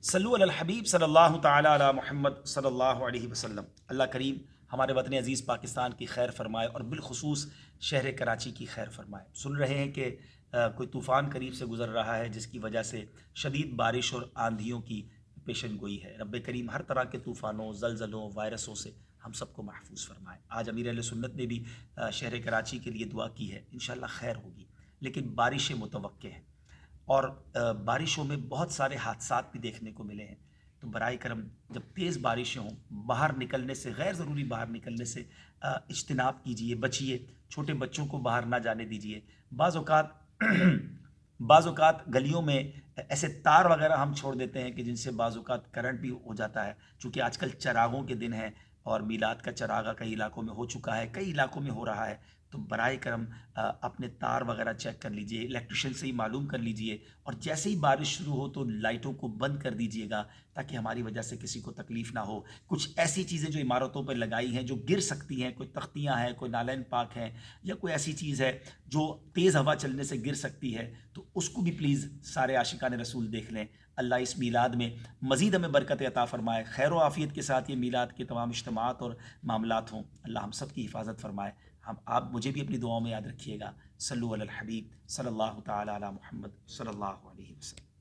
صلو علی الحبیب صلی اللہ تعالی علی محمد صلی اللہ علیہ وسلم۔ اللہ کریم ہمارے وطن عزیز پاکستان کی خیر فرمائے اور بالخصوص شہر کراچی کی خیر فرمائے۔ سن رہے ہیں کہ کوئی طوفان قریب سے گزر رہا ہے جس کی وجہ سے شدید بارش اور آندھیوں کی پیشن گوئی ہے۔ رب کریم ہر طرح کے طوفانوں، زلزلوں، وائرسوں سے ہم سب کو محفوظ فرمائے۔ آج امیر اہل سنت نے بھی شہر کراچی کے لیے دعا کی ہے، انشاءاللہ خیر ہوگی، لیکن بارشیں متوقع ہیں اور بارشوں میں بہت سارے حادثات بھی دیکھنے کو ملے ہیں۔ تو برائے کرم جب تیز بارشیں ہوں، باہر نکلنے سے، غیر ضروری باہر نکلنے سے اجتناب کیجیے، بچیے، چھوٹے بچوں کو باہر نہ جانے دیجیے۔ بعض اوقات بعض اوقات گلیوں میں ایسے تار وغیرہ ہم چھوڑ دیتے ہیں کہ جن سے بعض اوقات کرنٹ بھی ہو جاتا ہے، چونکہ آج کل چراغوں کے دن ہیں اور میلاد کا چراغا کئی علاقوں میں ہو چکا ہے، کئی علاقوں میں ہو رہا ہے۔ تو برائے کرم اپنے تار وغیرہ چیک کر لیجئے، الیکٹریشین سے ہی معلوم کر لیجئے، اور جیسے ہی بارش شروع ہو تو لائٹوں کو بند کر دیجئے گا تاکہ ہماری وجہ سے کسی کو تکلیف نہ ہو۔ کچھ ایسی چیزیں جو عمارتوں پر لگائی ہیں جو گر سکتی ہیں، کوئی تختیاں ہیں، کوئی نالین پاک ہیں، یا کوئی ایسی چیز ہے جو تیز ہوا چلنے سے گر سکتی ہے، تو اس کو بھی پلیز سارے عاشقان رسول دیکھ لیں۔ اللہ اس میلاد میں مزید ہمیں برکت عطا فرمائے، خیر و عافیت کے ساتھ یہ میلاد کے تمام اجتماعات اور معاملات ہوں۔ اللہ ہم سب کی حفاظت فرمائے۔ آپ مجھے بھی اپنی دعاؤں میں یاد رکھیے گا۔ صلو علی الحبیب صلی اللہ تعالی علی محمد صلی اللہ علیہ وسلم۔